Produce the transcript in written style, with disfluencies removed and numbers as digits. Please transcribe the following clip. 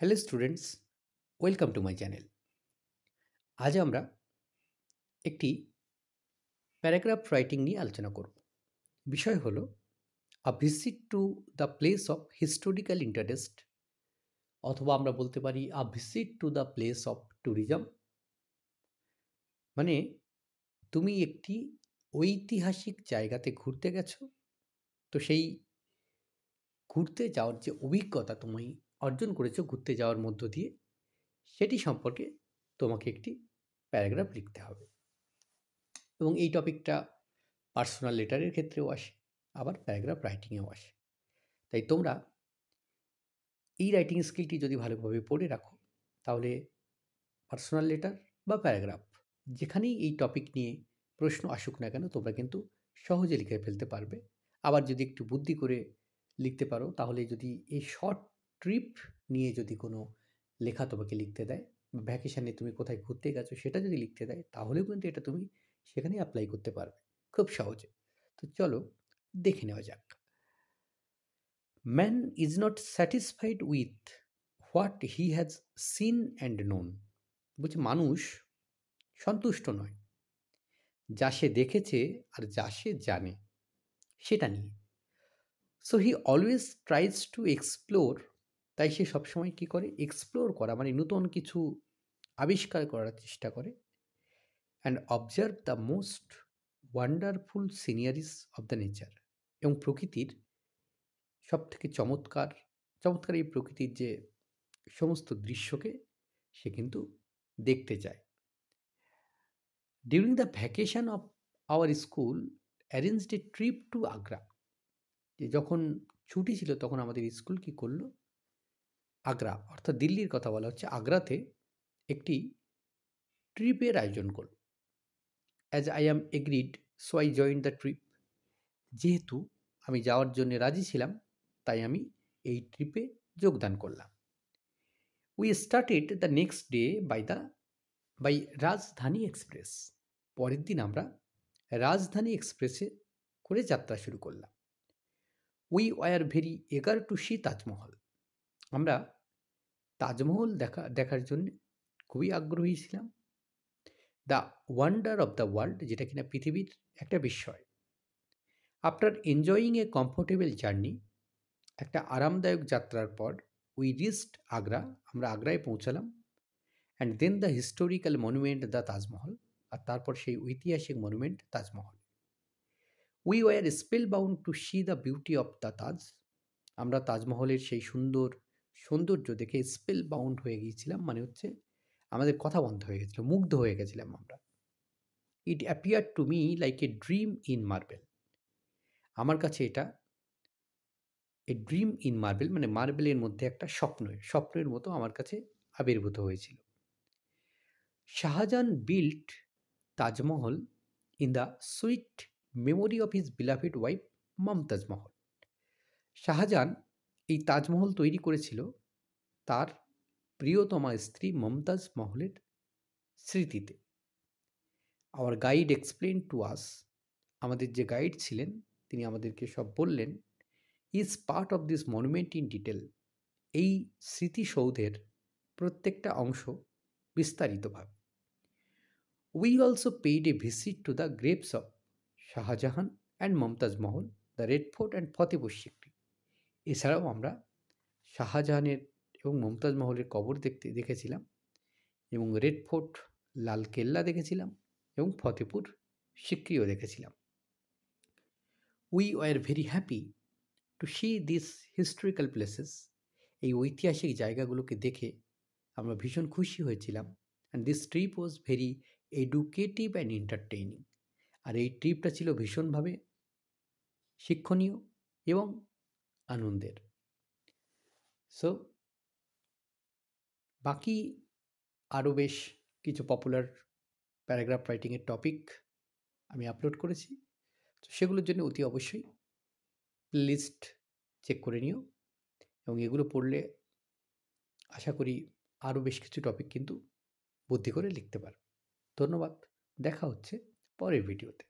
Hello students, welcome to my channel. আজ আমরা একটি প্যারাগ্রাফ রাইটিং নিয়ে আলোচনা করব। বিষয় হলো আ visit to the place of historical interest, অথবা আমরা বলতে পারি আ visit to the place of tourism. মানে তুমি একটি ঐতিহাসিক জায়গাতে ঘুরতে গেছো, তো সেই ঘুরতে যাওয়ার যে অভিজ্ঞতা তুমি অর্জন করেছো ঘুরতে যাওয়ার মধ্য দিয়ে, সেটি সম্পর্কে তোমাকে একটি প্যারাগ্রাফ লিখতে হবে। এবং এই টপিকটা পার্সোনাল লেটারের ক্ষেত্রেও আসে, আবার প্যারাগ্রাফ রাইটিংয়েও আসে। তাই তোমরা এই রাইটিং স্কিলটি যদি ভালোভাবে পড়ে রাখো, তাহলে পার্সোনাল লেটার বা প্যারাগ্রাফ যেখানেই এই টপিক নিয়ে প্রশ্ন আসুক না কেন, তোমরা কিন্তু সহজে লিখে ফেলতে পারবে। আবার যদি একটু বুদ্ধি করে লিখতে পারো, তাহলে যদি এই শর্ট ট্রিপ নিয়ে যদি কোনো লেখা তোমাকে লিখতে দেয়, বা ভ্যাকেশানে তুমি কোথায় ঘুরতে গেছো সেটা যদি লিখতে দেয়, তাহলেও কিন্তু এটা তুমি সেখানে অ্যাপ্লাই করতে পারবে খুব সহজে। তো চলো দেখে নেওয়া যাক। Man is not satisfied with what he has seen and known. বলছে মানুষ সন্তুষ্ট নয় যা সে দেখেছে আর যা সে জানে সেটা নিয়ে। So he always tries to explore. তাই সে সবসময় কী করে? এক্সপ্লোর করা মানে নতুন কিছু আবিষ্কার করার চেষ্টা করে। And observe the most wonderful sceneries of the nature. এবং প্রকৃতির সবথেকে চমৎকার চমৎকার এই প্রকৃতির যে সমস্ত দৃশ্যকে সে কিন্তু দেখতে চায়। During the vacation of our school arranged a trip to Agra. যে যখন ছুটি ছিল তখন আমাদের স্কুল কী করলো? আগ্রা অর্থাৎ দিল্লির কথা বলা হচ্ছে, আগ্রাতে একটি ট্রিপের আয়োজন করল। As I am agreed, so I join the trip. যেহেতু আমি যাওয়ার জন্য রাজি ছিলাম, তাই আমি এই ট্রিপে যোগদান করলাম। We started the next day by Rajdhani express. পরের দিন আমরা রাজধানী এক্সপ্রেসে করে যাত্রা শুরু করলাম। We were very eager to see Taj Mahal. আমরা তাজমহল দেখার জন্য খুবই আগ্রহী ছিলাম। The wonder of the world, যেটা কিনা পৃথিবীর একটা বিস্ময়। After enjoying a comfortable journey, একটা আরামদায়ক যাত্রার পর উই রিচড আগ্রা, আমরা আগ্রায় পৌঁছালাম। And then the historical monument the Taj Mahal, আর তারপর সেই ঐতিহাসিক monument Taj Mahal. We were spellbound to see the beauty of the Taj. আমরা তাজমহলের সেই সৌন্দর্য দেখে স্পেল বাউন্ড হয়ে গিয়েছিলাম, মানে হচ্ছে আমাদের কথা বন্ধ হয়ে গেছিলো, মুগ্ধ হয়ে গেছিলাম আমরা। ইট appear to me like a dream in marble. আমার কাছে এটা এ ড্রিম ইন মার্বেল, মানে মার্বেলের মধ্যে একটা স্বপ্নের মতো আমার কাছে আবির্ভূত হয়েছিল। Shah Jahan built Taj Mahal in the sweet memory of his beloved wife Mumtaz Mahal. Shah Jahan এই তাজমহল তৈরি করেছিল তার প্রিয়তমা স্ত্রী মমতাজ মহলের স্মৃতিতে। Our guide explain to us, আমাদের যে গাইড ছিলেন তিনি আমাদেরকে সব বললেন। Is part of this monument in detail. এই স্মৃতিসৌধের প্রত্যেকটা অংশ বিস্তারিতভাবে। We also paid a visit to the graves of Shah Jahan and Mumtaz Mahal, the red fort and Fatehpur Sikri. এছাড়াও আমরা শাহজাহানের এবং মমতাজ মহলের কবর দেখেছিলাম, এবং রেড ফোর্ট লাল কেল্লা দেখেছিলাম, এবং ফতেপুর সিক্রিও দেখেছিলাম। We were very happy to see this historical places. এই ঐতিহাসিক জায়গাগুলোকে দেখে আমরা ভীষণ খুশি হয়েছিলাম। And this trip was very educative and entertaining. আর এই ট্রিপটা ছিল ভীষণভাবে শিক্ষণীয় এবং আনন্দের। সো বাকি আরও বেশ কিছু পপুলার প্যারাগ্রাফ রাইটিংয়ের টপিক আমি আপলোড করেছি, তো সেগুলোর জন্য অতি অবশ্যই প্লেলিস্ট চেক করে নিও, এবং এগুলো পড়লে আশা করি আরও বেশ কিছু টপিক কিন্তু বুদ্ধি করে লিখতে পারবে। ধন্যবাদ, দেখা হচ্ছে পরের ভিডিওতে।